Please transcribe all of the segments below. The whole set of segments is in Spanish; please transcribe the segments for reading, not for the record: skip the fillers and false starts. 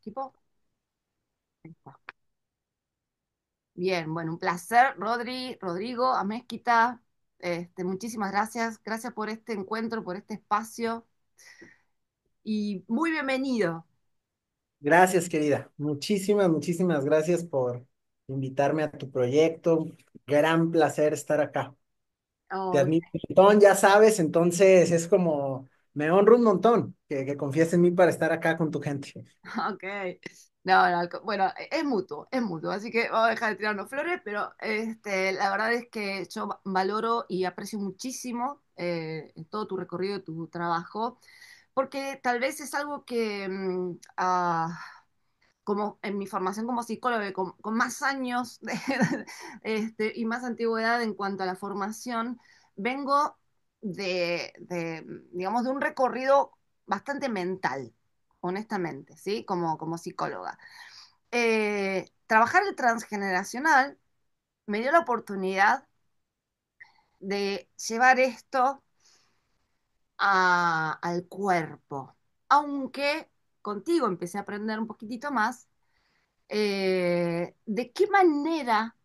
¿Equipo? Ahí está. Bien, bueno, un placer, Rodrigo, Amezquita. Muchísimas gracias. Gracias por este encuentro, por este espacio y muy bienvenido. Gracias, querida. Muchísimas gracias por invitarme a tu proyecto. Gran placer estar acá. Te Oh, admiro un montón, ya sabes, entonces es como, me honro un montón que confíes en mí para estar acá con tu gente. ok. No, no, bueno, es mutuo, así que vamos a dejar de tirarnos flores, pero la verdad es que yo valoro y aprecio muchísimo todo tu recorrido, tu trabajo, porque tal vez es algo que como en mi formación como psicóloga, y con más años y más antigüedad en cuanto a la formación, vengo digamos, de un recorrido bastante mental, honestamente, ¿sí? Como psicóloga. Trabajar el transgeneracional me dio la oportunidad de llevar esto al cuerpo, aunque contigo empecé a aprender un poquitito más de qué manera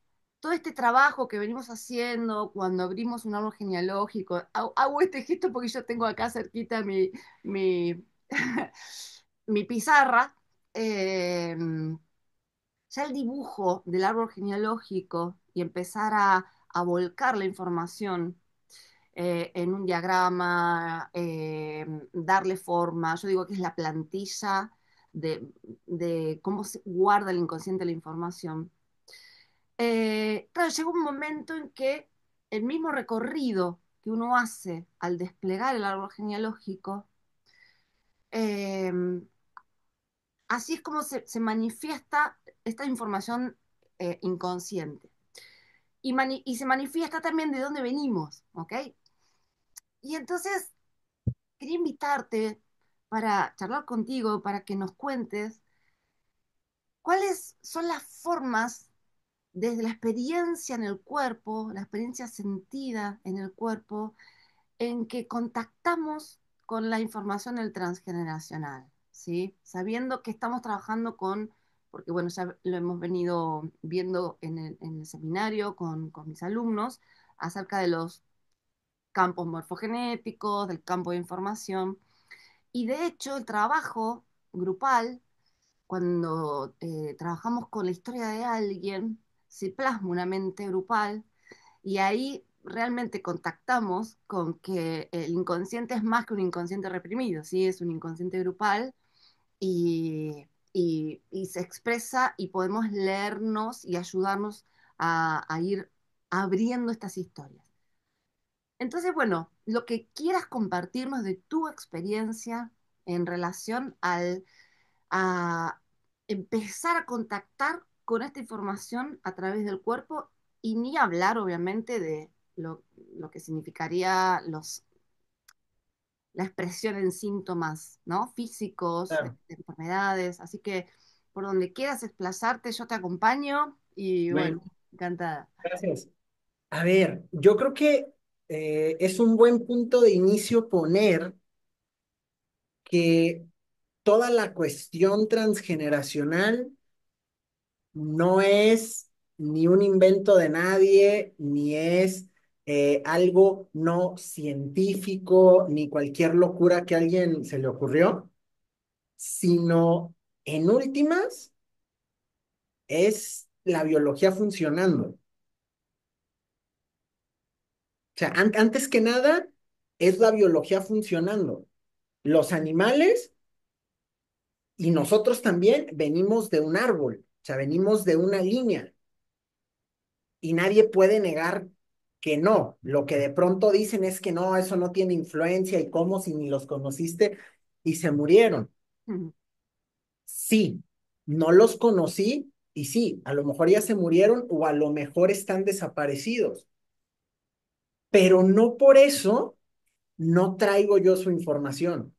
todo este trabajo que venimos haciendo cuando abrimos un árbol genealógico, hago este gesto porque yo tengo acá cerquita mi, mi pizarra, eh, ya el dibujo del árbol genealógico y empezar a volcar la información en un diagrama, darle forma. Yo digo que es la plantilla de cómo se guarda el inconsciente la información. Claro, llega un momento en que el mismo recorrido que uno hace al desplegar el árbol genealógico, eh, así es como se manifiesta esta información inconsciente. Y se manifiesta también de dónde venimos, ¿ok? Y entonces quería invitarte para charlar contigo, para que nos cuentes cuáles son las formas desde la experiencia en el cuerpo, la experiencia sentida en el cuerpo, en que contactamos con la información del transgeneracional, ¿sí? Sabiendo que estamos trabajando porque bueno, ya lo hemos venido viendo en el seminario con mis alumnos, acerca de los campos morfogenéticos, del campo de información. Y de hecho, el trabajo grupal, cuando trabajamos con la historia de alguien, se plasma una mente grupal y ahí realmente contactamos con que el inconsciente es más que un inconsciente reprimido, ¿sí? Es un inconsciente grupal y se expresa y podemos leernos y ayudarnos a ir abriendo estas historias. Entonces, bueno, lo que quieras compartirnos de tu experiencia en relación a empezar a contactar con esta información a través del cuerpo y ni hablar, obviamente, de lo que significaría la expresión en síntomas, ¿no? Físicos, Claro. de enfermedades. Así que por donde quieras desplazarte, yo te acompaño y bueno, Bueno, encantada. gracias. A ver, yo creo que es un buen punto de inicio poner que toda la cuestión transgeneracional no es ni un invento de nadie, ni es algo no científico, ni cualquier locura que a alguien se le ocurrió, sino en últimas es la biología funcionando. O sea, antes que nada, es la biología funcionando. Los animales y nosotros también venimos de un árbol, o sea, venimos de una línea. Y nadie puede negar que no. Lo que de pronto dicen es que no, eso no tiene influencia y cómo si ni los conociste y se murieron. Ujú, Sí, no los conocí y sí, a lo mejor ya se murieron o a lo mejor están desaparecidos, pero no por eso no traigo yo su información.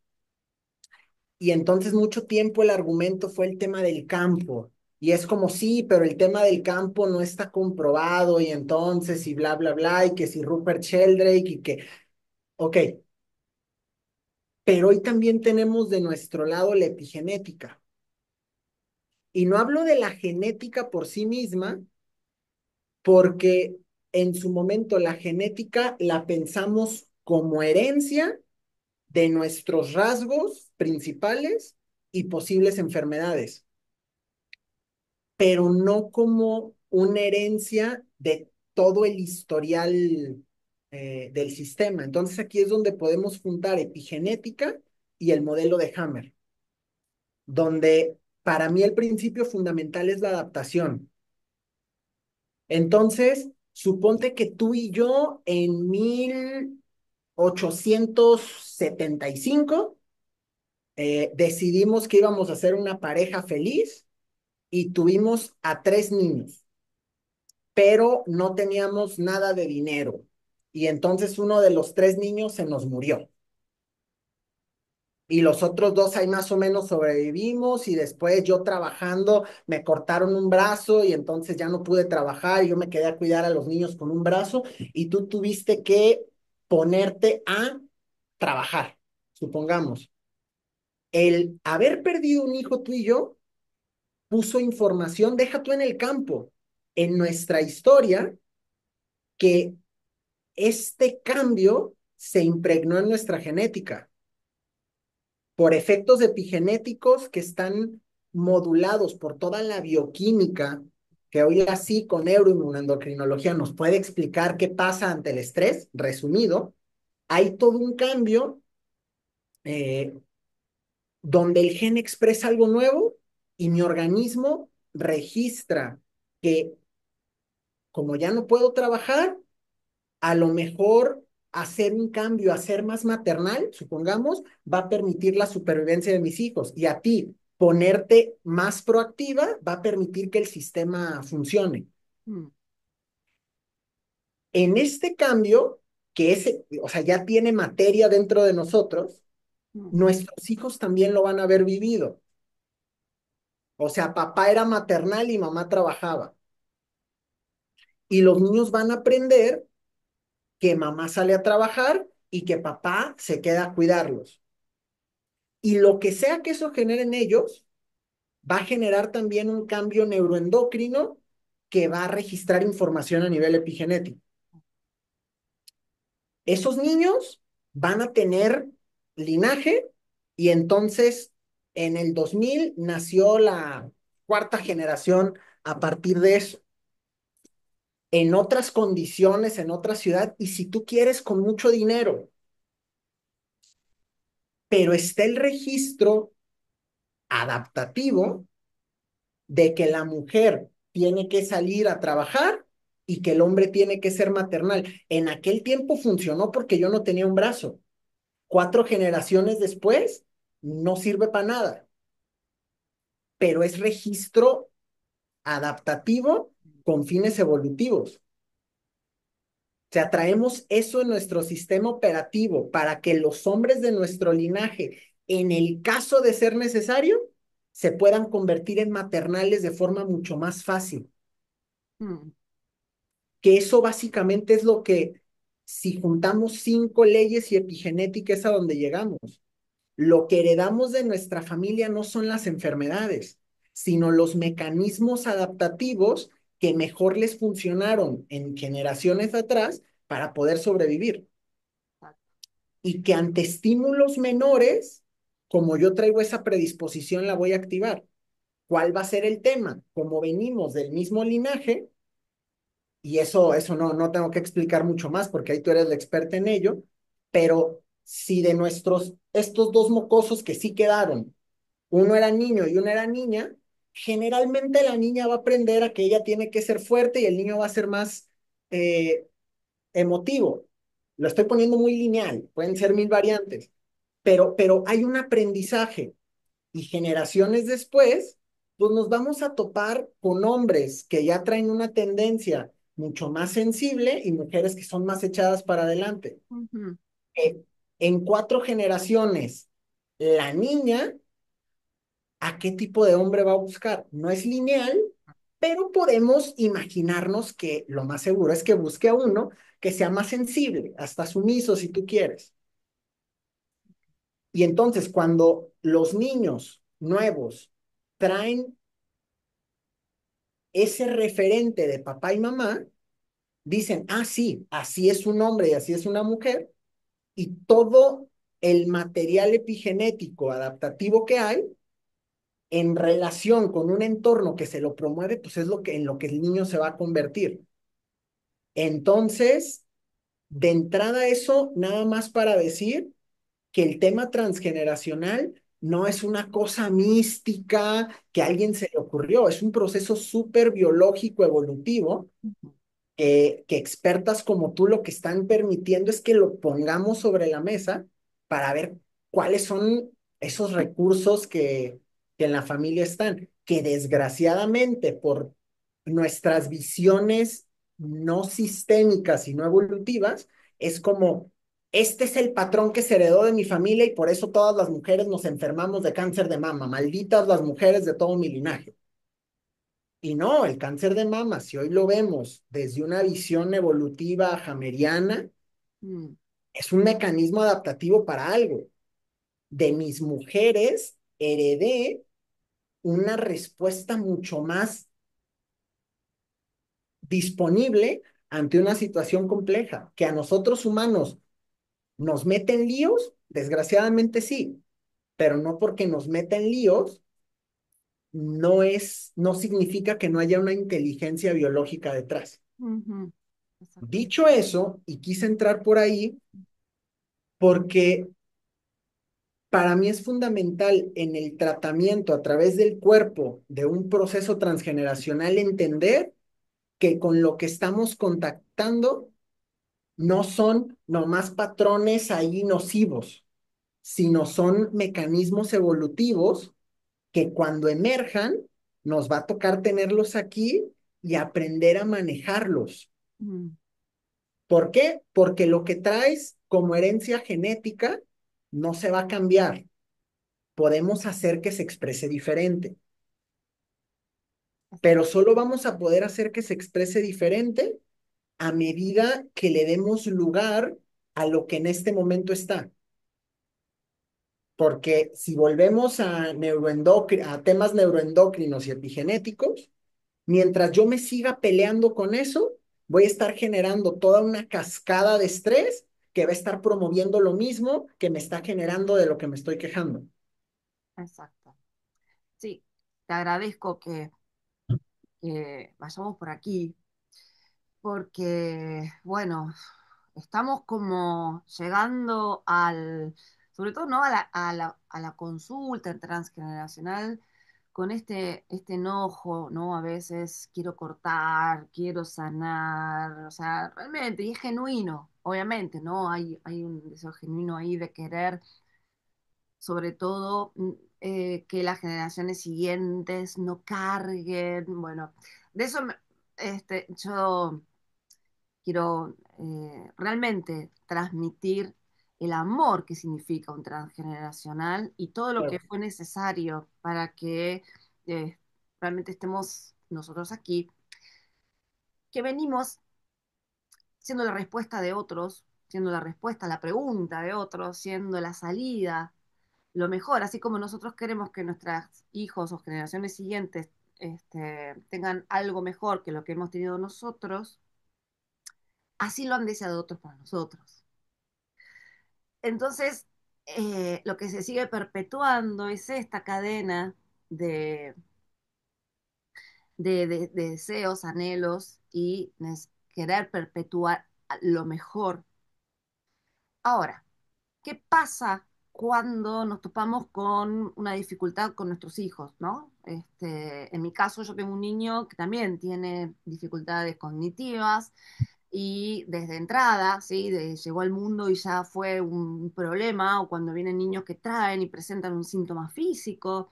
Y entonces mucho tiempo el argumento fue el tema del campo. Y es como sí, pero el tema del campo no está comprobado y entonces y bla, bla, bla, y que si Rupert Sheldrake y que, ok, pero hoy también tenemos de nuestro lado la epigenética. Y no hablo de la genética por sí misma, porque en su momento la genética la pensamos como herencia de nuestros rasgos principales y posibles enfermedades, pero no como una herencia de todo el historial del sistema. Entonces aquí es donde podemos juntar epigenética y el modelo de Hammer, donde para mí el principio fundamental es la adaptación. Entonces, suponte que tú y yo en 1875 decidimos que íbamos a ser una pareja feliz y tuvimos a 3 niños, pero no teníamos nada de dinero. Y entonces uno de los 3 niños se nos murió. Y los otros dos ahí más o menos sobrevivimos y después yo trabajando me cortaron un brazo y entonces ya no pude trabajar y yo me quedé a cuidar a los niños con un brazo y tú tuviste que ponerte a trabajar, supongamos. El haber perdido un hijo tú y yo puso información, deja tú en el campo, en nuestra historia, que este cambio se impregnó en nuestra genética por efectos epigenéticos que están modulados por toda la bioquímica, que hoy así con neuroinmunoendocrinología nos puede explicar qué pasa ante el estrés, resumido, hay todo un cambio eh, donde el gen expresa algo nuevo y mi organismo registra que como ya no puedo trabajar, a lo mejor hacer un cambio, hacer más maternal, supongamos, va a permitir la supervivencia de mis hijos. Y a ti, ponerte más proactiva va a permitir que el sistema funcione. mm, En este cambio, que es, o sea, ya tiene materia dentro de nosotros, mm, nuestros hijos también lo van a haber vivido. O sea, papá era maternal y mamá trabajaba. Y los niños van a aprender que mamá sale a trabajar y que papá se queda a cuidarlos. Y lo que sea que eso genere en ellos, va a generar también un cambio neuroendocrino que va a registrar información a nivel epigenético. Esos niños van a tener linaje y entonces en el 2000 nació la cuarta generación a partir de eso, en otras condiciones, en otra ciudad, y si tú quieres con mucho dinero, pero está el registro adaptativo de que la mujer tiene que salir a trabajar y que el hombre tiene que ser maternal. En aquel tiempo funcionó porque yo no tenía un brazo. 4 generaciones después, no sirve para nada, pero es registro adaptativo con fines evolutivos. O sea, traemos eso en nuestro sistema operativo para que los hombres de nuestro linaje, en el caso de ser necesario, se puedan convertir en maternales de forma mucho más fácil. mm, Que eso básicamente es lo que, si juntamos 5 leyes y epigenética, es a donde llegamos. Lo que heredamos de nuestra familia no son las enfermedades, sino los mecanismos adaptativos que mejor les funcionaron en generaciones atrás para poder sobrevivir. Y que ante estímulos menores, como yo traigo esa predisposición, la voy a activar. ¿Cuál va a ser el tema? Como venimos del mismo linaje, y eso no tengo que explicar mucho más porque ahí tú eres la experta en ello, pero si de estos dos mocosos que sí quedaron, uno era niño y una era niña, generalmente la niña va a aprender a que ella tiene que ser fuerte y el niño va a ser más eh, emotivo. Lo estoy poniendo muy lineal, pueden ser mil variantes, pero hay un aprendizaje y generaciones después, pues nos vamos a topar con hombres que ya traen una tendencia mucho más sensible y mujeres que son más echadas para adelante. ujú, Eh, en 4 generaciones, la niña, ¿a qué tipo de hombre va a buscar? No es lineal, pero podemos imaginarnos que lo más seguro es que busque a uno que sea más sensible, hasta sumiso si tú quieres. Y entonces, cuando los niños nuevos traen ese referente de papá y mamá, dicen, ah, sí, así es un hombre y así es una mujer, y todo el material epigenético adaptativo que hay en relación con un entorno que se lo promueve, pues es lo que, en lo que el niño se va a convertir. Entonces, de entrada eso, nada más para decir que el tema transgeneracional no es una cosa mística que a alguien se le ocurrió, es un proceso súper biológico, evolutivo, que expertas como tú lo que están permitiendo es que lo pongamos sobre la mesa para ver cuáles son esos recursos que en la familia están, que desgraciadamente por nuestras visiones no sistémicas y no evolutivas, es como, este es el patrón que se heredó de mi familia y por eso todas las mujeres nos enfermamos de cáncer de mama, malditas las mujeres de todo mi linaje. Y no, el cáncer de mama, si hoy lo vemos desde una visión evolutiva hameriana, Mm, es un mecanismo adaptativo para algo. De mis mujeres heredé una respuesta mucho más disponible ante una situación compleja, que a nosotros humanos nos meten líos, desgraciadamente sí, pero no porque nos meten líos, no significa que no haya una inteligencia biológica detrás. ujú, exacto. Dicho eso, y quise entrar por ahí, porque para mí es fundamental en el tratamiento a través del cuerpo de un proceso transgeneracional entender que con lo que estamos contactando no son nomás patrones ahí nocivos, sino son mecanismos evolutivos que cuando emerjan nos va a tocar tenerlos aquí y aprender a manejarlos. Mm, ¿Por qué? Porque lo que traes como herencia genética no se va a cambiar. Podemos hacer que se exprese diferente, pero exacto. solo vamos a poder hacer que se exprese diferente a medida que le demos lugar a lo que en este momento está. Porque si volvemos a temas neuroendocrinos y epigenéticos, mientras yo me siga peleando con eso, voy a estar generando toda una cascada de estrés que va a estar promoviendo lo mismo que me está generando de lo que me estoy quejando. Exacto. Sí, te agradezco que vayamos por aquí, porque, bueno, estamos como llegando sobre todo, ¿no? A la consulta transgeneracional con este enojo, ¿no? A veces quiero cortar, quiero sanar, o sea, realmente, y es genuino, obviamente, ¿no? Hay un deseo genuino ahí de querer sobre todo que las generaciones siguientes no carguen, bueno, de eso yo quiero realmente transmitir el amor que significa un transgeneracional y todo lo que Claro. fue necesario para que eh, realmente estemos nosotros aquí, que venimos siendo la respuesta de otros, siendo la respuesta a la pregunta de otros, siendo la salida lo mejor, así como nosotros queremos que nuestros hijos o generaciones siguientes tengan algo mejor que lo que hemos tenido nosotros, así lo han deseado otros para nosotros. Entonces, lo que se sigue perpetuando es esta cadena de, de deseos, anhelos y querer perpetuar lo mejor. Ahora, ¿qué pasa cuando nos topamos con una dificultad con nuestros hijos, ¿no? En mi caso, yo tengo un niño que también tiene dificultades cognitivas y desde entrada, ¿sí? Llegó al mundo y ya fue un problema, o cuando vienen niños que traen y presentan un síntoma físico,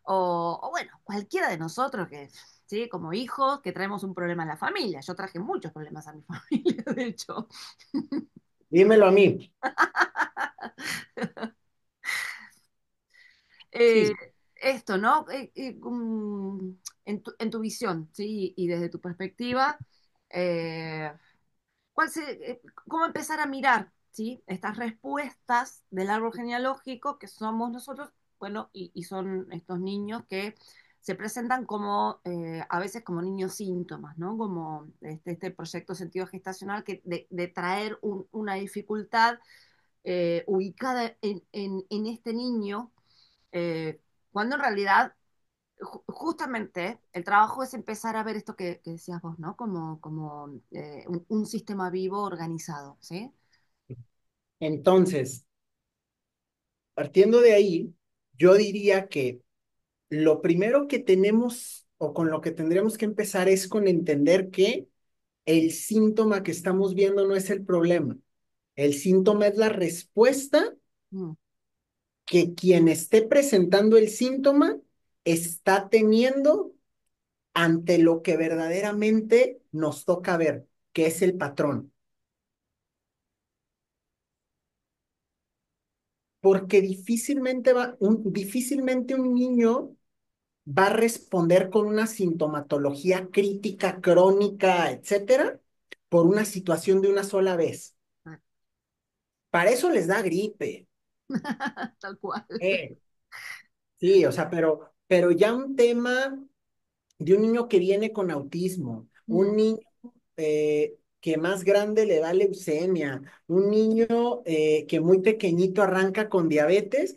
o bueno, cualquiera de nosotros que, ¿sí? Como hijos que traemos un problema en la familia. Yo traje muchos problemas a mi familia, de hecho. Dímelo a mí. eh, Sí, esto, ¿no? En tu visión, ¿sí? Y desde tu perspectiva, eh, ¿cómo empezar a mirar, ¿sí? Estas respuestas del árbol genealógico que somos nosotros, bueno, y son estos niños que se presentan como, a veces como niños síntomas, ¿no? Como este proyecto sentido gestacional que de traer una dificultad ubicada en este niño, eh, cuando en realidad justamente el trabajo es empezar a ver esto que decías vos, ¿no? Como un sistema vivo organizado, ¿sí? Entonces, partiendo de ahí, yo diría que lo primero que tenemos o con lo que tendríamos que empezar es con entender que el síntoma que estamos viendo no es el problema. El síntoma es la respuesta Mm, que quien esté presentando el síntoma está teniendo ante lo que verdaderamente nos toca ver, que es el patrón. Porque difícilmente un niño va a responder con una sintomatología crítica, crónica, etcétera, por una situación de una sola vez. ah, Para eso les da gripe. tal cual. Eh, sí, o sea, pero ya un tema de un niño que viene con autismo, Mm, un niño que más grande le da leucemia, un niño que muy pequeñito arranca con diabetes,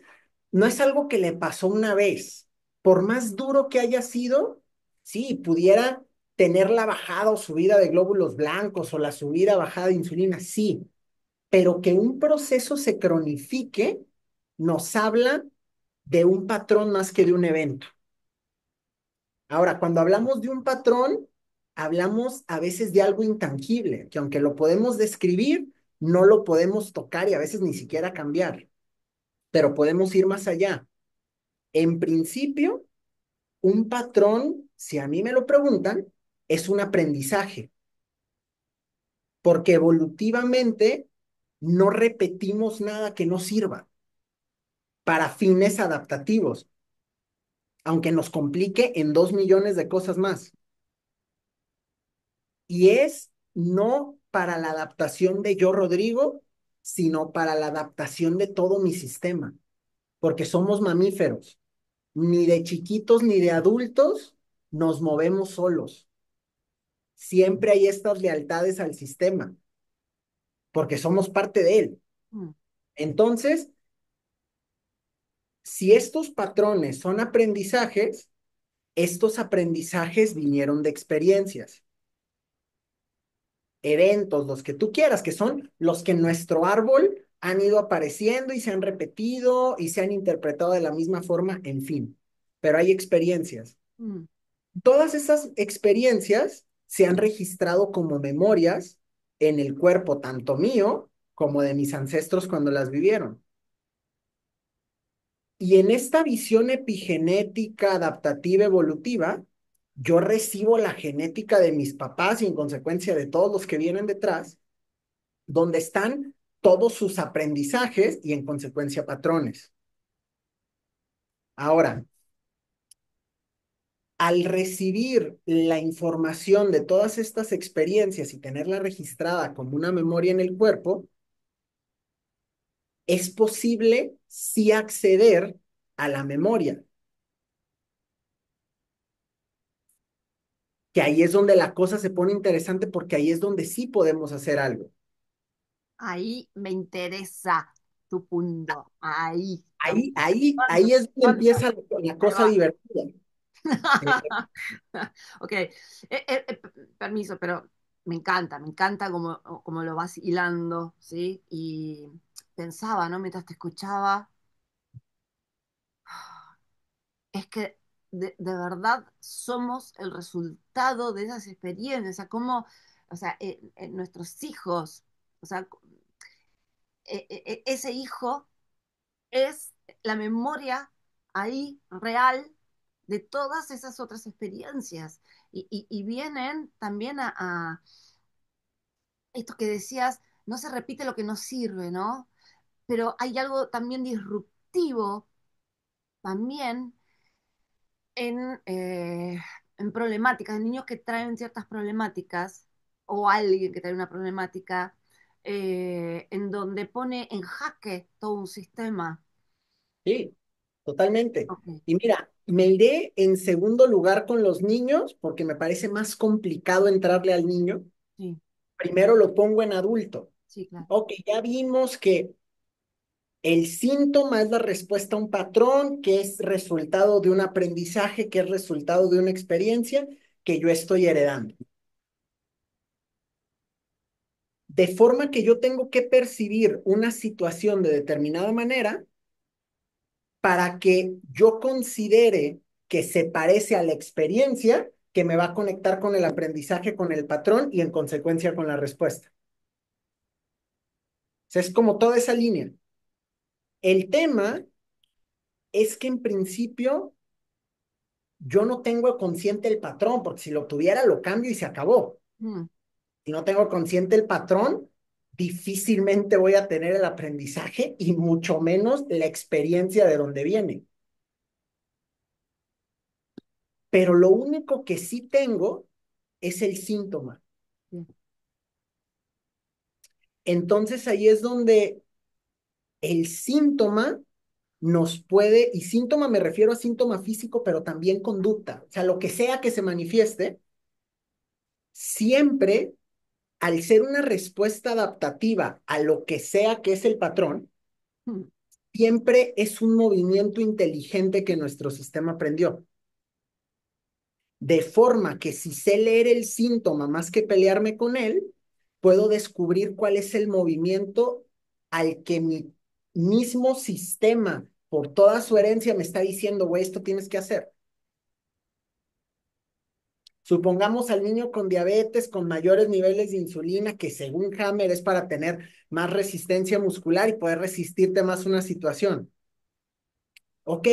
no es algo que le pasó una vez. Por más duro que haya sido, sí, pudiera tener la bajada o subida de glóbulos blancos o la subida bajada de insulina, sí, pero que un proceso se cronifique nos habla de un patrón más que de un evento. Ahora, cuando hablamos de un patrón, hablamos a veces de algo intangible, que aunque lo podemos describir, no lo podemos tocar y a veces ni siquiera cambiar, pero podemos ir más allá. En principio, un patrón, si a mí me lo preguntan, es un aprendizaje, porque evolutivamente no repetimos nada que no sirva para fines adaptativos, aunque nos complique en 2 millones de cosas más. Y es no para la adaptación de yo, Rodrigo, sino para la adaptación de todo mi sistema, porque somos mamíferos. Ni de chiquitos ni de adultos nos movemos solos. Siempre hay estas lealtades al sistema, porque somos parte de él. mm. Entonces, si estos patrones son aprendizajes, estos aprendizajes vinieron de experiencias, eventos, los que tú quieras, que son los que en nuestro árbol han ido apareciendo y se han repetido y se han interpretado de la misma forma, en fin. Pero hay experiencias. Mm. Todas esas experiencias se han registrado como memorias en el cuerpo, tanto mío como de mis ancestros cuando las vivieron. Y en esta visión epigenética, adaptativa, evolutiva, yo recibo la genética de mis papás y en consecuencia de todos los que vienen detrás, donde están todos sus aprendizajes y en consecuencia patrones. Ahora, al recibir la información de todas estas experiencias y tenerla registrada como una memoria en el cuerpo, es posible sí acceder a la memoria, que ahí es donde la cosa se pone interesante porque ahí es donde sí podemos hacer algo. Ahí me interesa tu punto. Ahí está. Ahí es donde Falta. empieza la Ahí cosa va. divertida. Eh, Ok, permiso, pero me encanta como lo vas hilando, ¿sí? Y pensaba, ¿no? Mientras te escuchaba, es que de verdad somos el resultado de esas experiencias, o sea, cómo, o sea, nuestros hijos, o sea, ese hijo es la memoria ahí real de todas esas otras experiencias. Y vienen también a esto que decías, no se repite lo que no sirve, ¿no? Pero hay algo también disruptivo también en problemáticas, en niños que traen ciertas problemáticas o alguien que trae una problemática en donde pone en jaque todo un sistema. sí, totalmente. Ok. Y mira, Me iré en segundo lugar con los niños porque me parece más complicado entrarle al niño. Sí, Primero lo pongo en adulto. sí, claro. Ok, ya vimos que el síntoma es la respuesta a un patrón que es resultado de un aprendizaje, que es resultado de una experiencia que yo estoy heredando. De forma que yo tengo que percibir una situación de determinada manera para que yo considere que se parece a la experiencia que me va a conectar con el aprendizaje, con el patrón y en consecuencia con la respuesta. O sea, es como toda esa línea. El tema es que en principio yo no tengo consciente el patrón, porque si lo tuviera lo cambio y se acabó. Mm, Si no tengo consciente el patrón, difícilmente voy a tener el aprendizaje y mucho menos la experiencia de dónde viene. Pero lo único que sí tengo es el síntoma. sí. Entonces ahí es donde el síntoma nos puede, y síntoma me refiero a síntoma físico, pero también conducta. O sea, lo que sea que se manifieste, siempre al ser una respuesta adaptativa a lo que sea que es el patrón, Mm, siempre es un movimiento inteligente que nuestro sistema aprendió. De forma que si sé leer el síntoma más que pelearme con él, puedo descubrir cuál es el movimiento al que mi mismo sistema, por toda su herencia, me está diciendo, güey, esto tienes que hacer. Supongamos al niño con diabetes, con mayores niveles de insulina, que según Hammer es para tener más resistencia muscular y poder resistirte más una situación. Ok,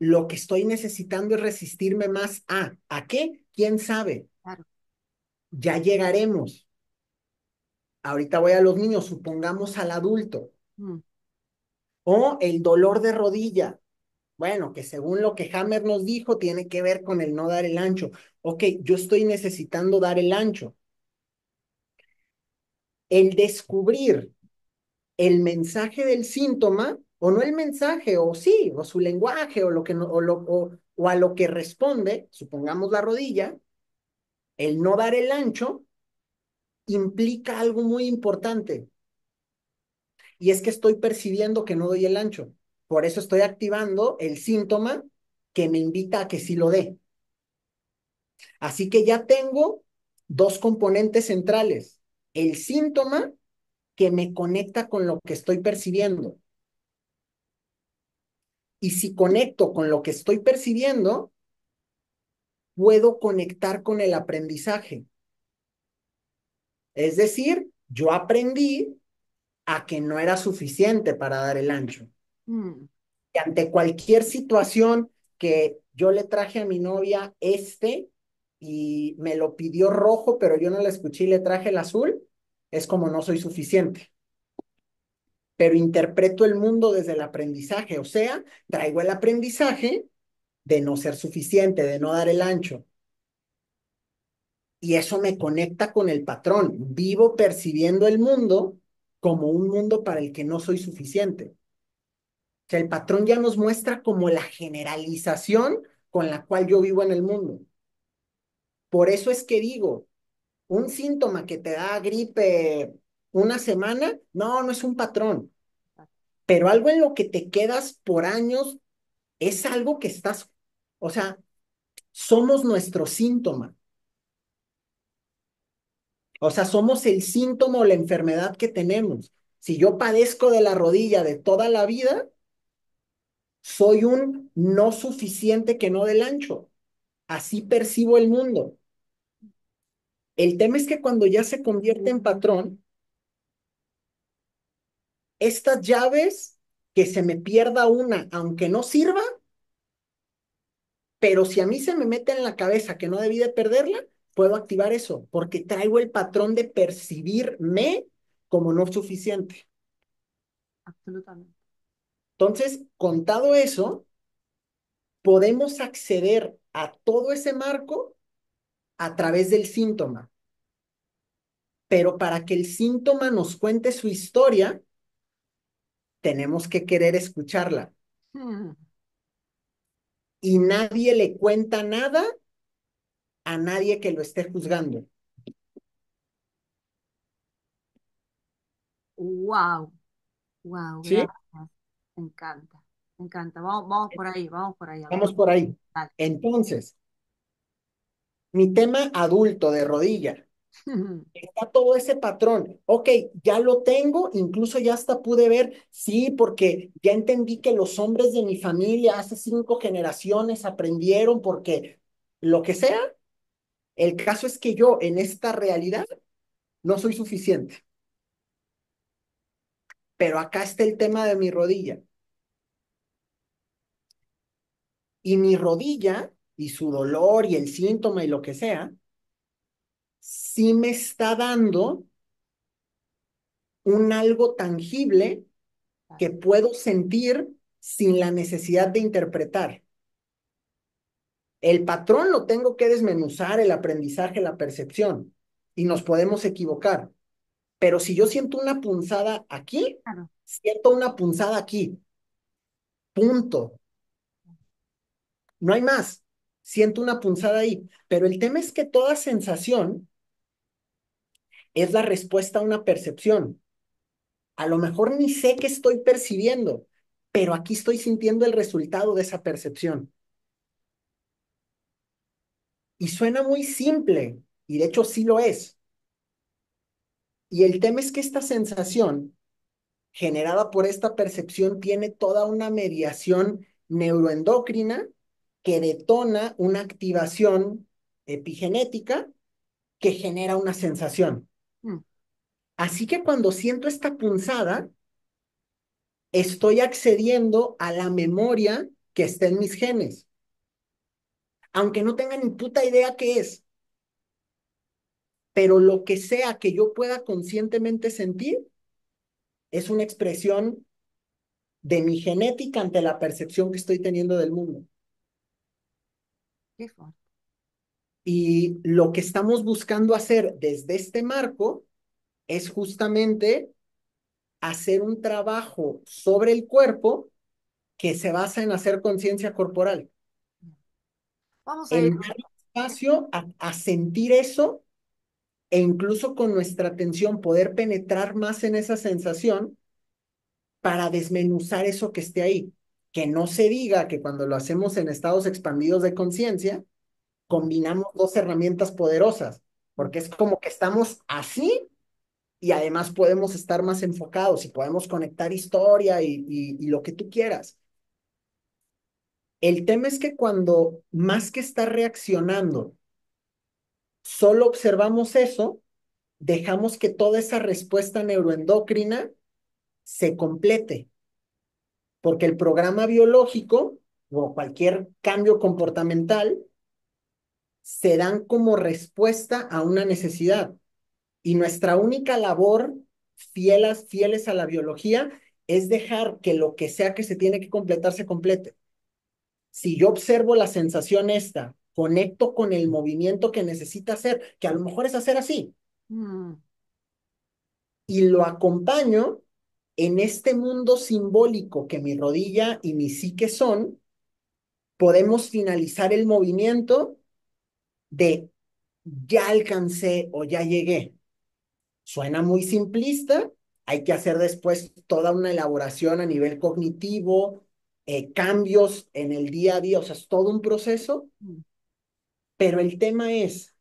lo que estoy necesitando es resistirme más ¿a qué? ¿Quién sabe? claro. Ya llegaremos. Ahorita voy a los niños, supongamos al adulto. Mm, O el dolor de rodilla. Bueno, que según lo que Hammer nos dijo, tiene que ver con el no dar el ancho. Ok, yo estoy necesitando dar el ancho. El descubrir el mensaje del síntoma, o no el mensaje, o sí, o su lenguaje, o lo que no, o a lo que responde, supongamos la rodilla, el no dar el ancho implica algo muy importante, y es que estoy percibiendo que no doy el ancho. Por eso estoy activando el síntoma que me invita a que sí lo dé. Así que ya tengo dos componentes centrales. El síntoma que me conecta con lo que estoy percibiendo. Y si conecto con lo que estoy percibiendo, puedo conectar con el aprendizaje. Es decir, yo aprendí a que no era suficiente para dar el ancho. mm, Y ante cualquier situación que yo le traje a mi novia y me lo pidió rojo, pero yo no la escuché y le traje el azul, es como no soy suficiente. Pero interpreto el mundo desde el aprendizaje, o sea, traigo el aprendizaje de no ser suficiente, de no dar el ancho. Y eso me conecta con el patrón. Vivo percibiendo el mundo como un mundo para el que no soy suficiente. O sea, el patrón ya nos muestra como la generalización con la cual yo vivo en el mundo. Por eso es que digo, un síntoma que te da gripe una semana, no, no es un patrón, pero algo en lo que te quedas por años es algo que estás, o sea, somos nuestro síntoma. O sea, somos el síntoma o la enfermedad que tenemos. Si yo padezco de la rodilla de toda la vida, soy un no suficiente que no del ancho. Así percibo el mundo. El tema es que cuando ya se convierte en patrón, estas llaves, que se me pierda una, aunque no sirva, pero si a mí se me mete en la cabeza que no debí de perderla, puedo activar eso, porque traigo el patrón de percibirme como no suficiente. absolutamente. Entonces, contado eso, podemos acceder a todo ese marco a través del síntoma. Pero para que el síntoma nos cuente su historia, tenemos que querer escucharla. Mm, y nadie le cuenta nada a nadie que lo esté juzgando. Wow, wow, ¿Sí? gracias. Me encanta, me encanta. Vamos por ahí, Vamos Alberto. por ahí. Dale. Entonces, mi tema adulto de rodilla. Está todo ese patrón. Ok, ya lo tengo, incluso ya hasta pude ver, sí, porque ya entendí que los hombres de mi familia hace 5 generaciones aprendieron porque lo que sea, el caso es que yo en esta realidad no soy suficiente. Pero acá está el tema de mi rodilla. Y mi rodilla y su dolor y el síntoma y lo que sea, sí me está dando un algo tangible que puedo sentir sin la necesidad de interpretar. El patrón lo tengo que desmenuzar, el aprendizaje, la percepción, y nos podemos equivocar. Pero si yo siento una punzada aquí, Claro, siento una punzada aquí, punto. No hay más. Siento una punzada ahí. Pero el tema es que toda sensación es la respuesta a una percepción. A lo mejor ni sé qué estoy percibiendo, pero aquí estoy sintiendo el resultado de esa percepción. Y suena muy simple, y de hecho sí lo es. Y el tema es que esta sensación generada por esta percepción tiene toda una mediación neuroendocrina que detona una activación epigenética que genera una sensación. mm, Así que cuando siento esta punzada, estoy accediendo a la memoria que está en mis genes, aunque no tenga ni puta idea qué es, pero lo que sea que yo pueda conscientemente sentir es una expresión de mi genética ante la percepción que estoy teniendo del mundo. qué fuerte. Y lo que estamos buscando hacer desde este marco es justamente hacer un trabajo sobre el cuerpo que se basa en hacer conciencia corporal, Vamos a ir. en dar espacio a sentir eso e incluso con nuestra atención poder penetrar más en esa sensación para desmenuzar eso que esté ahí. Que no se diga que cuando lo hacemos en estados expandidos de conciencia, combinamos dos herramientas poderosas, porque es como que estamos así y además podemos estar más enfocados y podemos conectar historia y lo que tú quieras. El tema es que cuando más que estar reaccionando, solo observamos eso, dejamos que toda esa respuesta neuroendocrina se complete, porque el programa biológico o cualquier cambio comportamental se dan como respuesta a una necesidad. Y nuestra única labor, fieles a la biología, es dejar que lo que sea que se tiene que completar se complete. Si yo observo la sensación esta, conecto con el movimiento que necesita hacer, que a lo mejor es hacer así, Mm, y lo acompaño en este mundo simbólico que mi rodilla y mi psique son, podemos finalizar el movimiento de ya alcancé o ya llegué. Suena muy simplista, hay que hacer después toda una elaboración a nivel cognitivo, cambios en el día a día, o sea, es todo un proceso, mm. pero el tema es,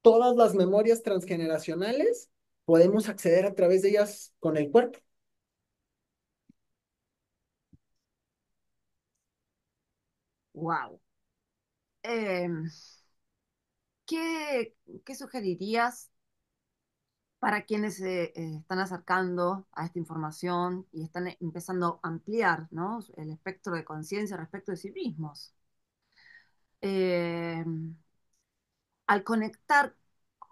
todas las memorias transgeneracionales podemos acceder a través de ellas con el cuerpo. Wow. Em, ¿qué sugerirías para quienes se están acercando a esta información y están empezando a ampliar, ¿no?, el espectro de conciencia respecto de sí mismos? Eh, Al conectar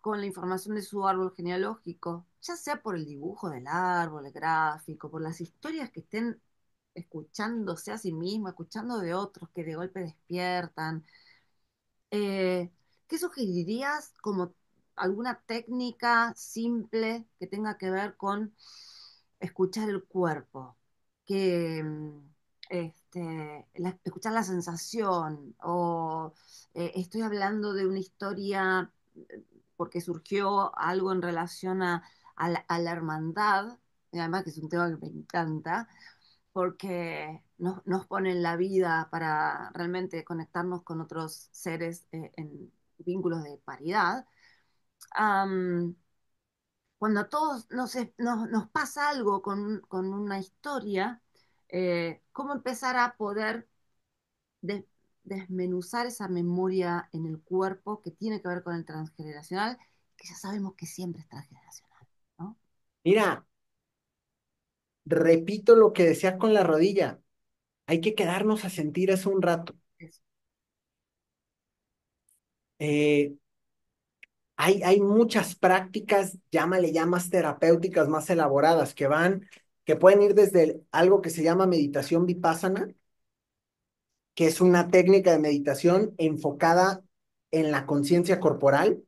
con la información de su árbol genealógico, ya sea por el dibujo del árbol, el gráfico, por las historias que estén escuchándose a sí mismo, escuchando de otros que de golpe despiertan, eh, ¿qué sugerirías como alguna técnica simple que tenga que ver con escuchar el cuerpo? Que, escuchar la sensación, o estoy hablando de una historia porque surgió algo en relación a la hermandad, y además que es un tema que me encanta, porque nos pone en la vida para realmente conectarnos con otros seres en vínculos de paridad. Am, Cuando a todos nos pasa algo con una historia, ¿cómo empezar a poder de- desmenuzar esa memoria en el cuerpo que tiene que ver con el transgeneracional, que ya sabemos que siempre es transgeneracional, ¿no? Mira, repito lo que decía con la rodilla. Hay que quedarnos a sentir eso un rato. Eso. Eh, hay muchas prácticas, llámale ya más terapéuticas, más elaboradas, que pueden ir desde algo que se llama meditación vipassana, que es una técnica de meditación enfocada en la conciencia corporal,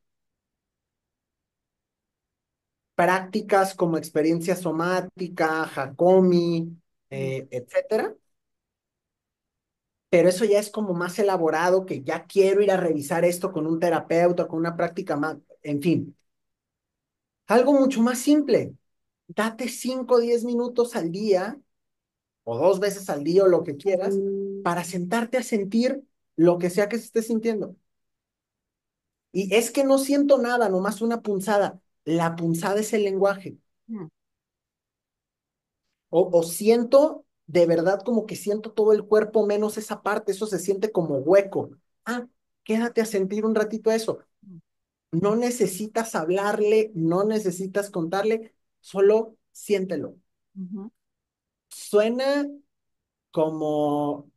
prácticas como experiencia somática, Hakomi, Mm, etcétera. Pero eso ya es como más elaborado, que ya quiero ir a revisar esto con un terapeuta, con una práctica más, en fin. Algo mucho más simple. Date 5 o 10 minutos al día, o 2 veces al día, o lo que quieras, para sentarte a sentir lo que sea que se esté sintiendo. Y es que no siento nada, nomás una punzada. La punzada es el lenguaje. mm, O siento, de verdad, como que siento todo el cuerpo menos esa parte, eso se siente como hueco. Ah, quédate a sentir un ratito eso. mm, No necesitas hablarle, no necesitas contarle, solo siéntelo. ujú, Suena como,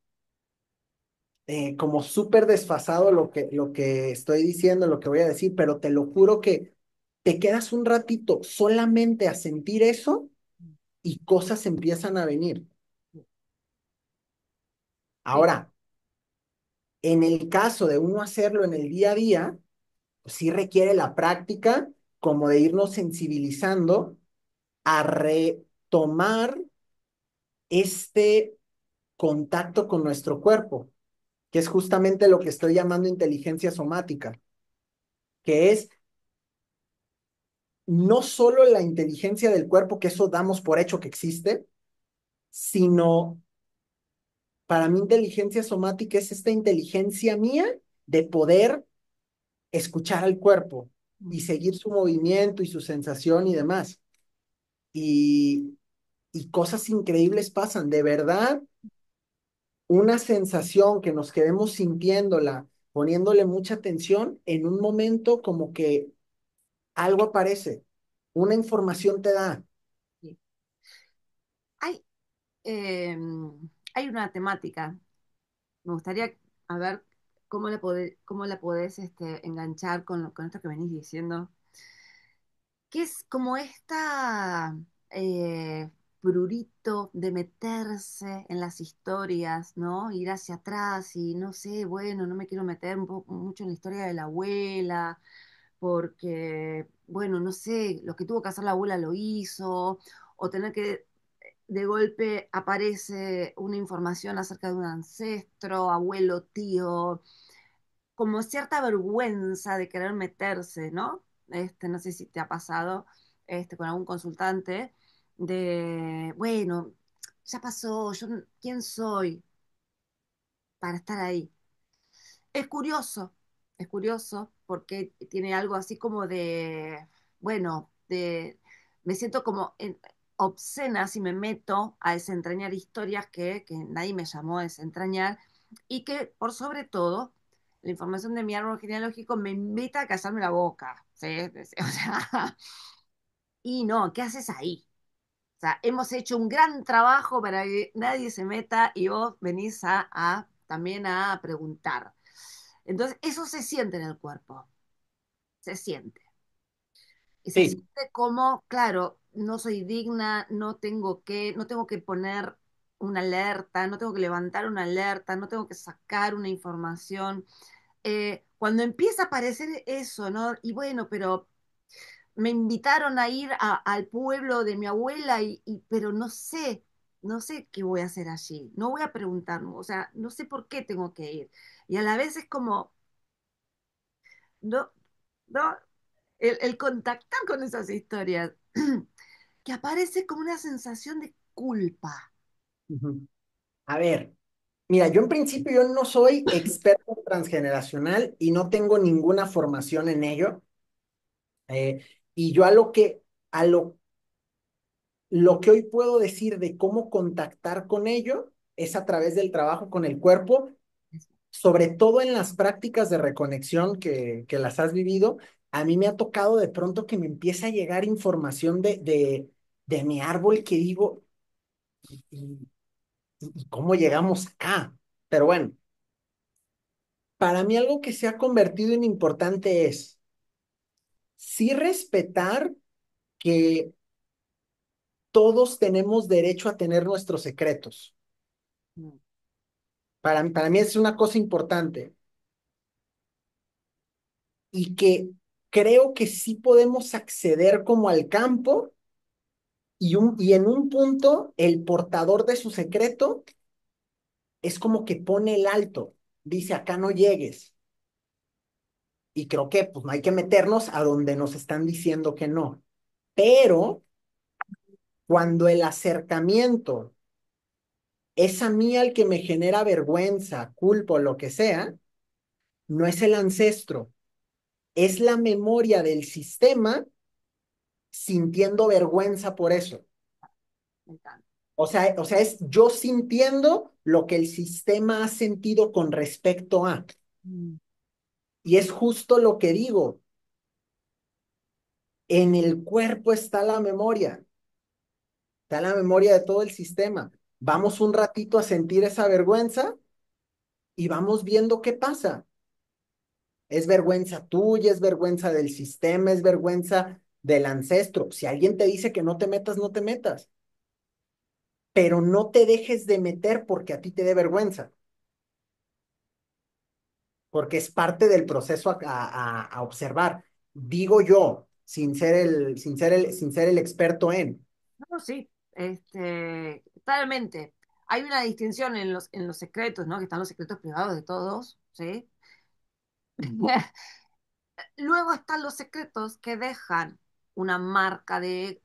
como súper desfasado lo que estoy diciendo, lo que voy a decir, pero te lo juro que te quedas un ratito solamente a sentir eso mm, y cosas empiezan a venir. sí, sí, Ahora, en el caso de uno hacerlo en el día a día, pues sí requiere la práctica como de irnos sensibilizando a retomar este contacto con nuestro cuerpo, que es justamente lo que estoy llamando inteligencia somática, que es no solo la inteligencia del cuerpo, que eso damos por hecho que existe, sino para mí inteligencia somática es esta inteligencia mía de poder escuchar al cuerpo mm, y seguir su movimiento y su sensación y demás. Y, y cosas increíbles pasan, de verdad, una sensación que nos quedemos sintiéndola, poniéndole mucha atención, en un momento como que algo aparece, una información te da. sí. Hay, eh, hay una temática, me gustaría a ver cómo la podés enganchar con esto que venís diciendo, que es como esta eh, prurito de meterse en las historias, ¿no? Ir hacia atrás y no sé, bueno, no me quiero meter mucho en la historia de la abuela, porque, bueno, no sé, lo que tuvo que hacer la abuela lo hizo, o tener que, de golpe aparece una información acerca de un ancestro, abuelo, tío, como cierta vergüenza de querer meterse, ¿no? No sé si te ha pasado con algún consultante, de, bueno, ya pasó, yo, ¿quién soy para estar ahí? Es curioso, es curioso porque tiene algo así como de, bueno, me siento como obscena si me meto a desentrañar historias que nadie me llamó a desentrañar y que por sobre todo la información de mi árbol genealógico me invita a callarme la boca, ¿sí? O sea, y no, ¿qué haces ahí? O sea, hemos hecho un gran trabajo para que nadie se meta y vos venís también a preguntar. Entonces, eso se siente en el cuerpo, se siente. Y se Sí, siente como, claro, no soy digna, no tengo que poner una alerta, no tengo que levantar una alerta, no tengo que sacar una información. Cuando empieza a aparecer eso, ¿no? Y bueno, pero me invitaron a ir al pueblo de mi abuela, pero no sé. no sé qué voy a hacer allí, no voy a preguntar, o sea, no sé por qué tengo que ir. Y a la vez es como, no, no, el contactar con esas historias, que aparece como una sensación de culpa. Ujú. A ver, mira, yo en principio yo no soy experto transgeneracional y no tengo ninguna formación en ello. eh, y yo lo que hoy puedo decir de cómo contactar con ello es a través del trabajo con el cuerpo, sobre todo en las prácticas de reconexión que las has vivido. A mí me ha tocado de pronto que me empieza a llegar información de mi árbol que digo, ¿y, y cómo llegamos acá? Pero bueno, para mí algo que se ha convertido en importante es sí respetar que todos tenemos derecho a tener nuestros secretos. Mm, Para mí es una cosa importante y que creo que sí podemos acceder como al campo y en un punto el portador de su secreto es como que pone el alto, dice acá no llegues. Y creo que pues no hay que meternos a donde nos están diciendo que no. Pero cuando el acercamiento es a mí al que me genera vergüenza, culpa o lo que sea, no es el ancestro, es la memoria del sistema sintiendo vergüenza por eso. me encanta. O sea, es yo sintiendo lo que el sistema ha sentido con respecto a. Mm, Y es justo lo que digo, en el cuerpo está la memoria de todo el sistema. Vamos un ratito a sentir esa vergüenza y vamos viendo qué pasa. Es vergüenza tuya, es vergüenza del sistema, es vergüenza del ancestro. Si alguien te dice que no te metas, no te metas, pero no te dejes de meter porque a ti te dé vergüenza, porque es parte del proceso a observar. Digo yo, sin ser el experto en. no, sí, totalmente. Hay una distinción en los secretos, ¿no? Que están los secretos privados de todos, ¿sí? Luego están los secretos que dejan una marca de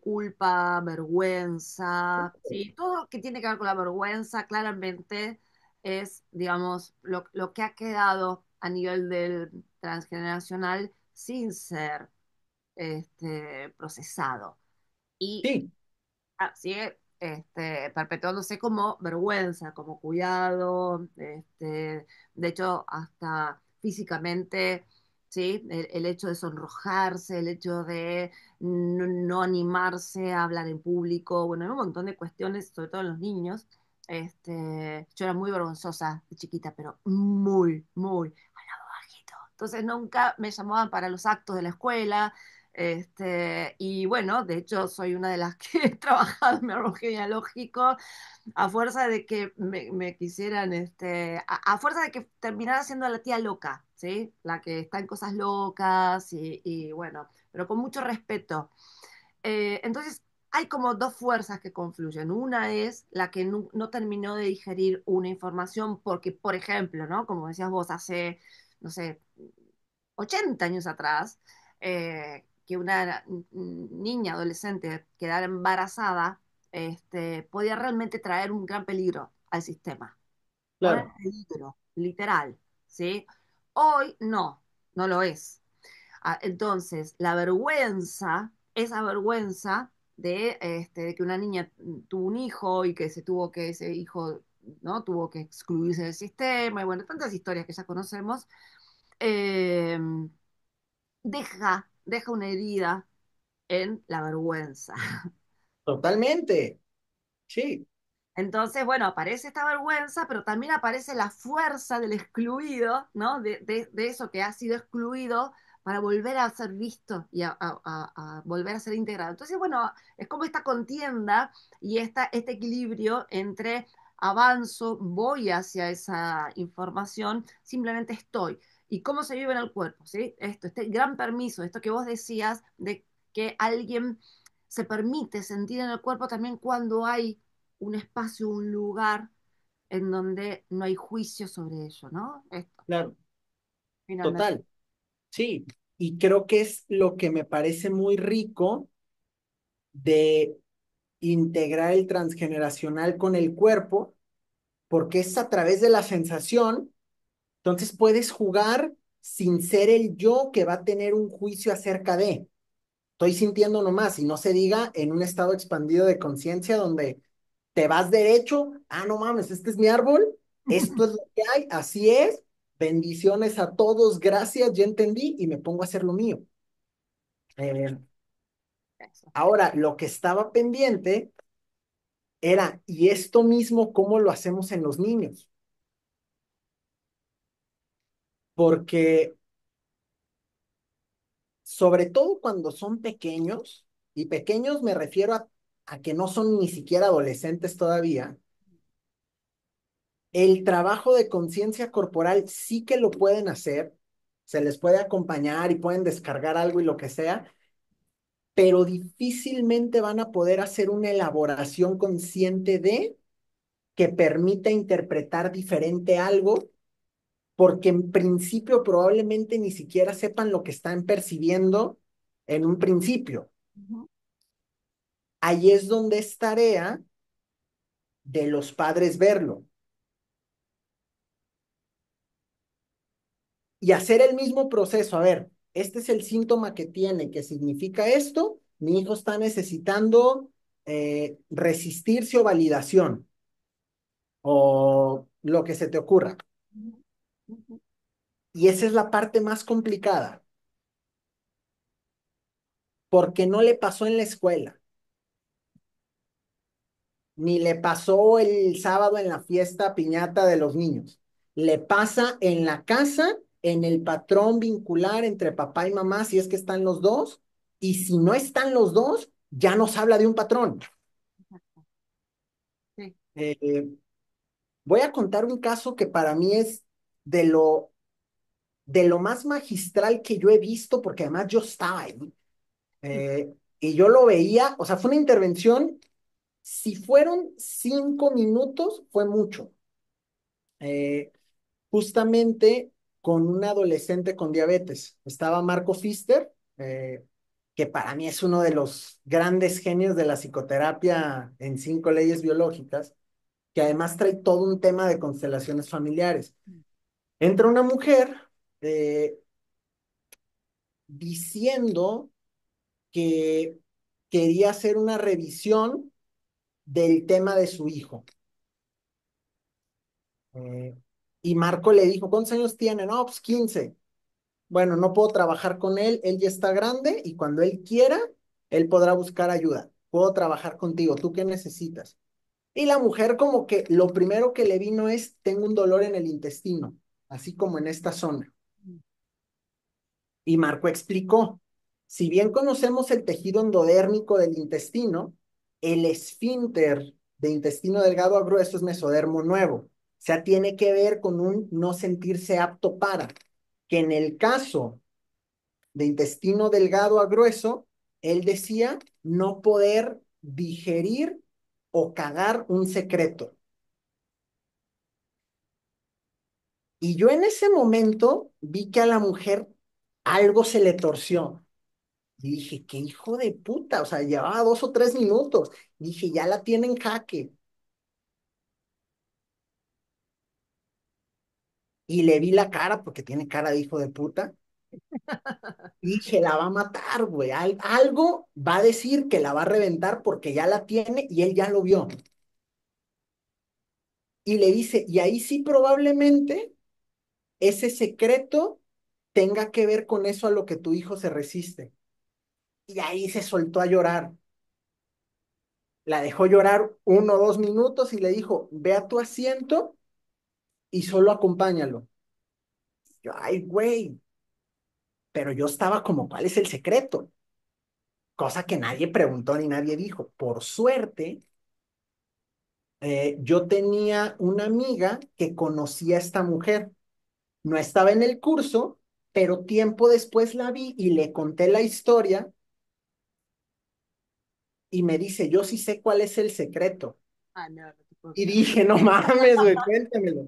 culpa, vergüenza, ¿sí? Todo lo que tiene que ver con la vergüenza claramente es, digamos, lo que ha quedado a nivel del transgeneracional sin ser procesado. Y Sí, sigue perpetuándose como vergüenza, como cuidado, de hecho, hasta físicamente, ¿sí? El hecho de sonrojarse, el hecho de no animarse a hablar en público, bueno, hay un montón de cuestiones, sobre todo en los niños. Yo era muy vergonzosa de chiquita, pero muy, muy bajito. Entonces nunca me llamaban para los actos de la escuela, y bueno, de hecho soy una de las que he trabajado en mi árbol genealógico a fuerza de que me quisieran, a fuerza de que terminara siendo la tía loca, ¿sí? La que está en cosas locas y bueno, pero con mucho respeto. Entonces, hay como dos fuerzas que confluyen. Una es la que no terminó de digerir una información porque, por ejemplo, ¿no? Como decías vos, hace, no sé, 80 años atrás, que una niña adolescente quedara embarazada, podía realmente traer un gran peligro al sistema. Poner claro, en peligro, literal, ¿sí? Hoy no, no lo es. Entonces, la vergüenza, esa vergüenza de que una niña tuvo un hijo y que ese hijo, ¿no? Tuvo que excluirse del sistema, y bueno, tantas historias que ya conocemos, eh, deja una herida en la vergüenza. totalmente. Sí, Entonces, bueno, aparece esta vergüenza, pero también aparece la fuerza del excluido, ¿no? De eso que ha sido excluido para volver a ser visto y a volver a ser integrado. Entonces, bueno, es como esta contienda y este equilibrio entre avanzo, voy hacia esa información, simplemente estoy. ¿Y cómo se vive en el cuerpo? ¿Sí? Este gran permiso, esto que vos decías de que alguien se permite sentir en el cuerpo también cuando hay un espacio, un lugar en donde no hay juicio sobre ello, ¿no? Esto, Claro, finalmente. total, sí. Y creo que es lo que me parece muy rico de integrar el transgeneracional con el cuerpo, porque es a través de la sensación. Entonces puedes jugar sin ser el yo que va a tener un juicio acerca de. Estoy sintiendo nomás, y no se diga en un estado expandido de conciencia donde te vas derecho, ah, no mames, este es mi árbol, esto es lo que hay, así es, bendiciones a todos, gracias, ya entendí y me pongo a hacer lo mío. Eh, Eso. Ahora, lo que estaba pendiente era, ¿y esto mismo cómo lo hacemos en los niños? Porque sobre todo cuando son pequeños, y pequeños me refiero a que no son ni siquiera adolescentes todavía, el trabajo de conciencia corporal sí que lo pueden hacer, se les puede acompañar y pueden descargar algo y lo que sea, pero difícilmente van a poder hacer una elaboración consciente de que permita interpretar diferente algo, porque en principio probablemente ni siquiera sepan lo que están percibiendo en un principio. Ujú, Ahí es donde es tarea de los padres verlo y hacer el mismo proceso. A ver, este es el síntoma que tiene, que significa esto. Mi hijo está necesitando resistirse o validación o lo que se te ocurra. ujú, ujú, Y esa es la parte más complicada, porque no le pasó en la escuela, ni le pasó el sábado en la fiesta piñata de los niños. Le pasa en la casa, en el patrón vincular entre papá y mamá, si es que están los dos, y si no están los dos, ya nos habla de un patrón. exacto. Sí. Eh, Voy a contar un caso que para mí es de lo más magistral que yo he visto, porque además yo estaba ahí, y yo lo veía, o sea, fue una intervención, si fueron 5 minutos, fue mucho. Eh, Justamente con un adolescente con diabetes. Estaba Marco Pfister, que para mí es uno de los grandes genios de la psicoterapia en 5 leyes biológicas, que además trae todo un tema de constelaciones familiares. Entra una mujer eh, diciendo que quería hacer una revisión del tema de su hijo. Eh, y Marco le dijo, ¿cuántos años tiene? No, pues 15. Bueno, no puedo trabajar con él, él ya está grande y cuando él quiera, él podrá buscar ayuda. Puedo trabajar contigo, ¿tú qué necesitas? Y la mujer como que lo primero que le vino es, tengo un dolor en el intestino, así como en esta zona. Y Marco explicó, si bien conocemos el tejido endodérmico del intestino, el esfínter de intestino delgado a grueso es mesodermo nuevo. O sea, tiene que ver con un no sentirse apto para, que en el caso de intestino delgado a grueso, él decía no poder digerir o cagar un secreto. Y yo en ese momento vi que a la mujer algo se le torció. Y dije, qué hijo de puta, o sea, llevaba 2 o 3 minutos. Dije, ya la tiene en jaque. Y le vi la cara, porque tiene cara de hijo de puta. Y dije, la va a matar, güey. Algo va a decir que la va a reventar porque ya la tiene y él ya lo vio. Y le dice, y ahí sí probablemente ese secreto tenga que ver con eso a lo que tu hijo se resiste. Y ahí se soltó a llorar. La dejó llorar 1 o 2 minutos y le dijo, ve a tu asiento y solo acompáñalo. Yo, ay, güey, pero yo estaba como, ¿cuál es el secreto? Cosa que nadie preguntó ni nadie dijo. Por suerte, yo tenía una amiga que conocía a esta mujer. No estaba en el curso, pero tiempo después la vi y le conté la historia y me dice, yo sí sé cuál es el secreto. Ah, no, no te puedo Y creer. dije, no mames, güey, cuéntamelo.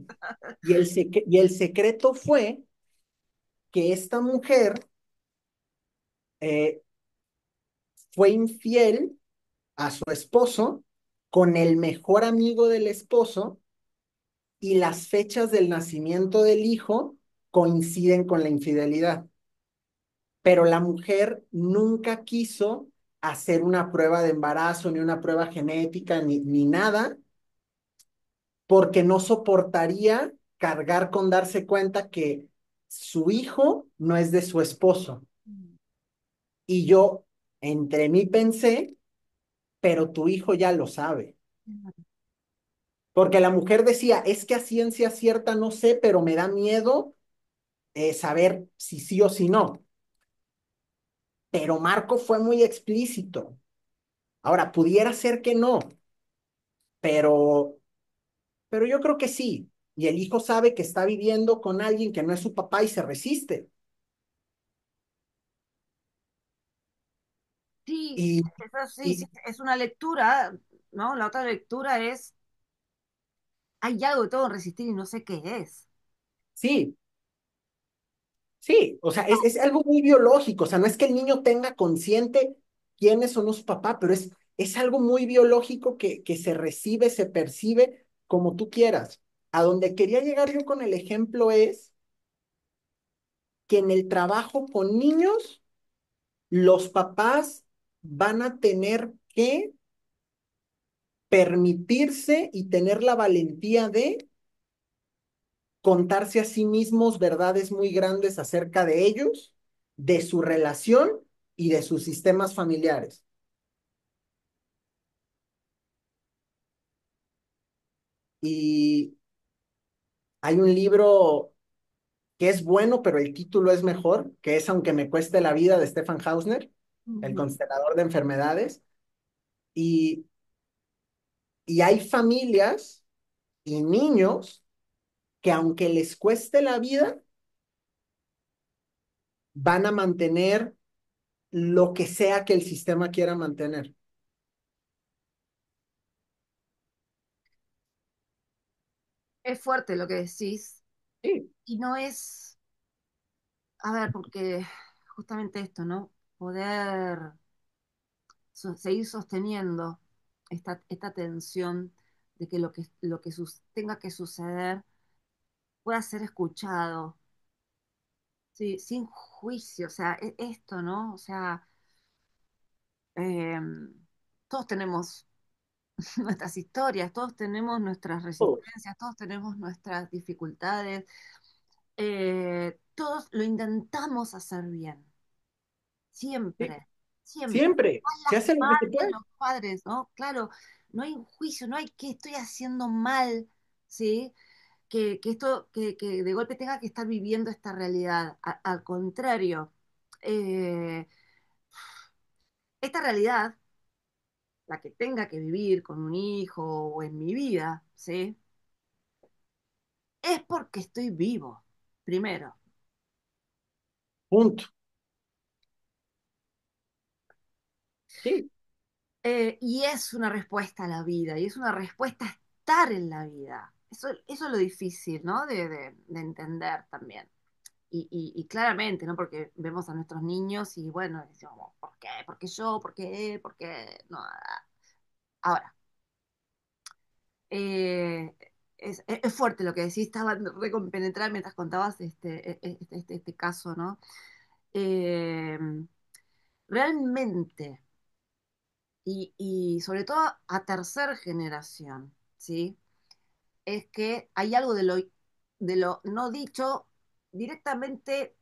Y el secreto fue que esta mujer eh, fue infiel a su esposo con el mejor amigo del esposo y las fechas del nacimiento del hijo coinciden con la infidelidad. Pero la mujer nunca quiso hacer una prueba de embarazo, ni una prueba genética, ni nada, porque no soportaría cargar con darse cuenta que su hijo no es de su esposo. Y yo entre mí pensé, pero tu hijo ya lo sabe. Porque la mujer decía, es que a ciencia cierta no sé, pero me da miedo saber si sí o si no. Pero Marco fue muy explícito. Ahora, pudiera ser que no, pero, pero yo creo que sí. Y el hijo sabe que está viviendo con alguien que no es su papá y se resiste. Sí, Y, eso sí, sí, y es una lectura, ¿no? La otra lectura es, hay algo que tengo que resistir y no sé qué es. sí, sí, o sea, es algo muy biológico. O sea, no es que el niño tenga consciente quiénes son los papás, pero es algo muy biológico que se recibe, se percibe como tú quieras. A donde quería llegar yo con el ejemplo es que en el trabajo con niños, los papás van a tener que permitirse y tener la valentía de contarse a sí mismos verdades muy grandes acerca de ellos, de su relación y de sus sistemas familiares. Y hay un libro que es bueno, pero el título es mejor, que es Aunque me cueste la vida de Stefan Hausner, el Ujú. constelador de enfermedades. Y, y hay familias y niños que aunque les cueste la vida, van a mantener lo que sea que el sistema quiera mantener. Es fuerte lo que decís Sí, y no es, a ver, porque justamente esto, ¿no? Poder seguir sosteniendo esta tensión de que lo que tenga que suceder pueda ser escuchado, sí, sin juicio, o sea, esto, ¿no? O sea, eh, todos tenemos nuestras historias, todos tenemos nuestras todos. resistencias, todos tenemos nuestras dificultades, todos lo intentamos hacer bien, Sí, siempre, siempre. siempre. Más Se las hace lo que se madres, puede. los padres, ¿no? Claro, no hay un juicio, no hay que estoy haciendo mal, ¿sí? Que esto, que de golpe tenga que estar viviendo esta realidad. Al contrario, eh, esta realidad, la que tenga que vivir con un hijo o en mi vida, ¿sí? Es porque estoy vivo, primero. Punto. Sí, Y es una respuesta a la vida, y es una respuesta a estar en la vida. Eso es lo difícil, ¿no? De entender también. Y claramente, ¿no? Porque vemos a nuestros niños y bueno, decimos, ¿por qué? ¿Por qué yo? ¿Por qué? ¿Por qué? No. Ahora, eh, es fuerte lo que decís, estaba recompenetrada mientras contabas este caso, ¿no? Eh, realmente, y sobre todo a tercer generación, ¿sí? Es que hay algo de lo no dicho directamente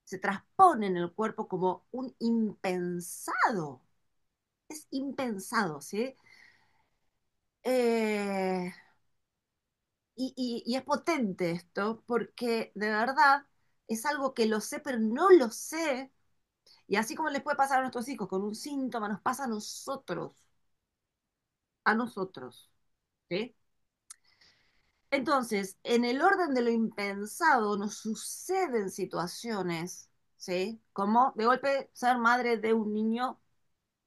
se transpone en el cuerpo como un impensado. Es impensado, ¿sí? Eh, y es potente esto porque de verdad es algo que lo sé, pero no lo sé. Y así como les puede pasar a nuestros hijos con un síntoma, nos pasa a nosotros, ¿sí? Entonces, en el orden de lo impensado nos suceden situaciones, ¿sí? Como de golpe ser madre de un niño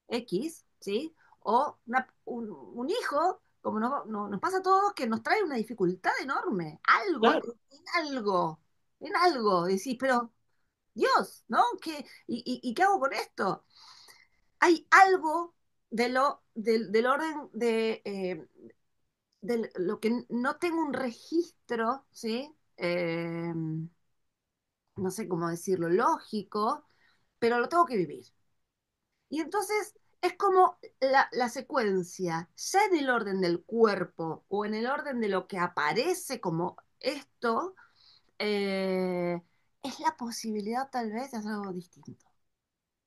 X, ¿sí? O un hijo como nos pasa a todos, que nos trae una dificultad enorme. Algo, Claro, algo, en algo. Decís, pero Dios, ¿no? ¿Y qué hago con esto? Hay algo del orden de lo que no tengo un registro, ¿sí? No sé cómo decirlo, lógico, pero lo tengo que vivir. Y entonces es como la secuencia, ya en el orden del cuerpo o en el orden de lo que aparece como esto, eh, es la posibilidad tal vez de hacer algo distinto.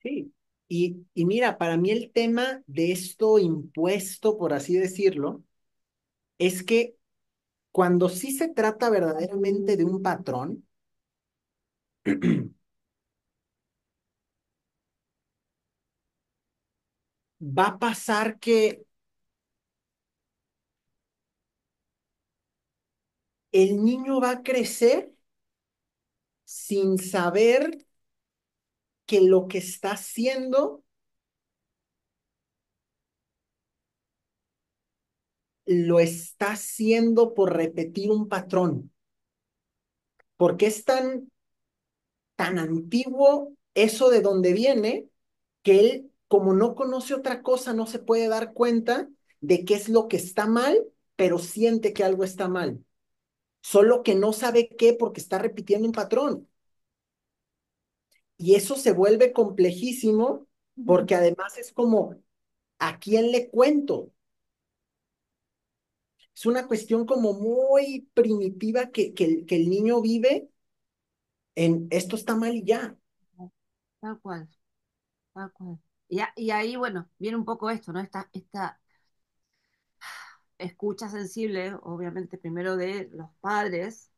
sí. Y mira, para mí el tema de esto impuesto, por así decirlo, es que cuando sí se trata verdaderamente de un patrón, va a pasar que el niño va a crecer sin saber que lo que está haciendo lo está haciendo por repetir un patrón, porque es tan antiguo eso de donde viene que él, como no conoce otra cosa, no se puede dar cuenta de qué es lo que está mal, pero siente que algo está mal, solo que no sabe qué porque está repitiendo un patrón. Y eso se vuelve complejísimo porque además es como, ¿a quién le cuento? Es una cuestión como muy primitiva que el niño vive en esto está mal y ya. Tal cual, tal cual. Y ahí, bueno, viene un poco esto, ¿no? Esta escucha sensible, obviamente, primero de los padres,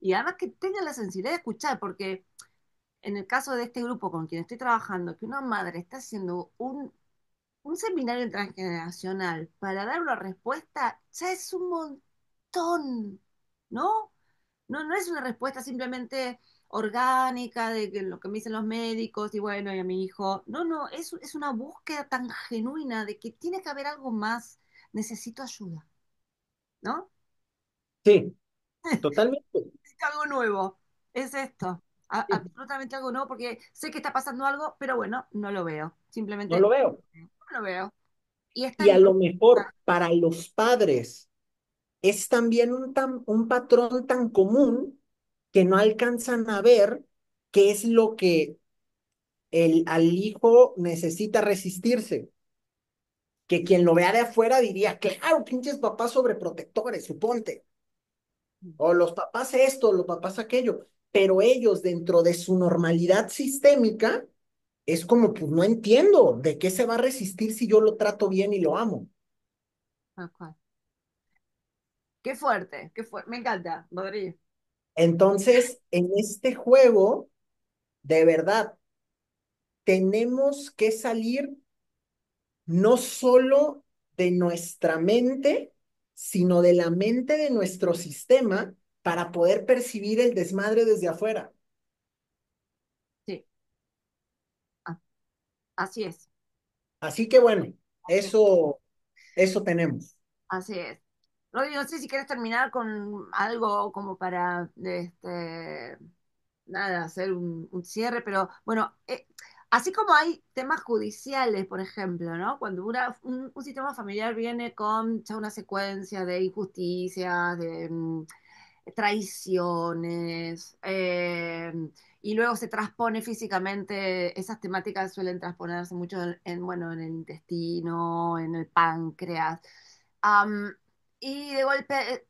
y además que tengan la sensibilidad de escuchar, porque en el caso de este grupo con quien estoy trabajando, que una madre está haciendo un seminario transgeneracional para dar una respuesta, ya es un montón, ¿no? No es una respuesta simplemente orgánica de que lo que me dicen los médicos y bueno, y a mi hijo. No, es una búsqueda tan genuina de que tiene que haber algo más. Necesito ayuda, ¿no? Sí, totalmente. Necesito algo nuevo. Es esto. Sí, Absolutamente algo nuevo porque sé que está pasando algo, pero bueno, no lo veo. no Simplemente lo veo. no lo veo. Y es Y a tan... lo mejor para los padres es también un patrón tan común que no alcanzan a ver qué es lo que al hijo necesita resistirse. Que quien lo vea de afuera diría, claro, pinches papás sobreprotectores, suponte. O los papás esto, los papás aquello. Pero ellos, dentro de su normalidad sistémica, es como, pues no entiendo de qué se va a resistir si yo lo trato bien y lo amo. Tal cual. Qué fuerte, qué fuerte. Me encanta, Rodríguez. Entonces, en este juego, de verdad, tenemos que salir no solo de nuestra mente, sino de la mente de nuestro sistema para poder percibir el desmadre desde afuera. Sí, a- así es. Así que bueno, Así es. eso tenemos. Así es. Rodri, no sé si quieres terminar con algo como para, nada, hacer un cierre, pero bueno, así como hay temas judiciales, por ejemplo, ¿no? Cuando un sistema familiar viene con ya una secuencia de injusticias, de traiciones, y luego se transpone físicamente, esas temáticas suelen transponerse mucho bueno, en el intestino, en el páncreas. Am, y de golpe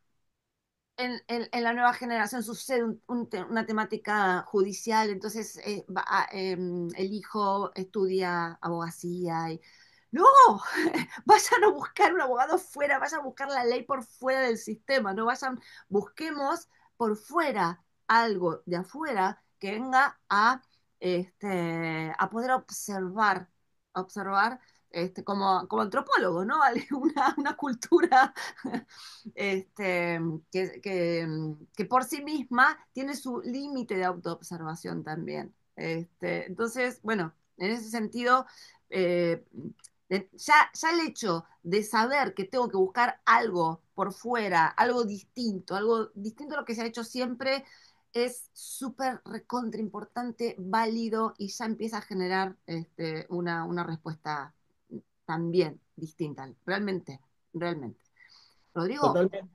en la nueva generación sucede una temática judicial, entonces el hijo estudia abogacía y no, vayan a buscar un abogado fuera, vayan a buscar la ley por fuera del sistema, no vayan, busquemos por fuera algo de afuera que venga a poder observar como antropólogo, ¿no? Una cultura este, que por sí misma tiene su límite de autoobservación también. Entonces, bueno, en ese sentido, eh, Ya el hecho de saber que tengo que buscar algo por fuera, algo distinto a lo que se ha hecho siempre, es súper recontra importante, válido y ya empieza a generar una respuesta también distinta, realmente, realmente. Rodrigo, Totalmente.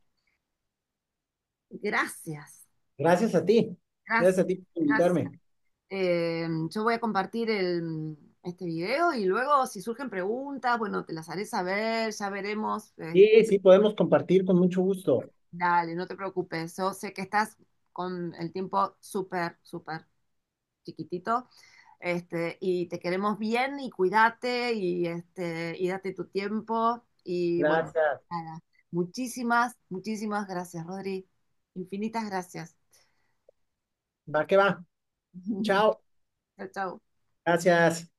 gracias, Gracias a ti. Gracias a gracias, ti por gracias. invitarme. Yo voy a compartir este video y luego si surgen preguntas, bueno, te las haré saber, ya veremos. Sí, sí, podemos compartir con mucho gusto. Dale, no te preocupes. Yo sé que estás con el tiempo súper, súper chiquitito. Y te queremos bien y cuídate y date tu tiempo. Y bueno, Gracias. nada, muchísimas, muchísimas gracias, Rodri. Infinitas gracias. Va que va. Chao. Chao, chao. Gracias.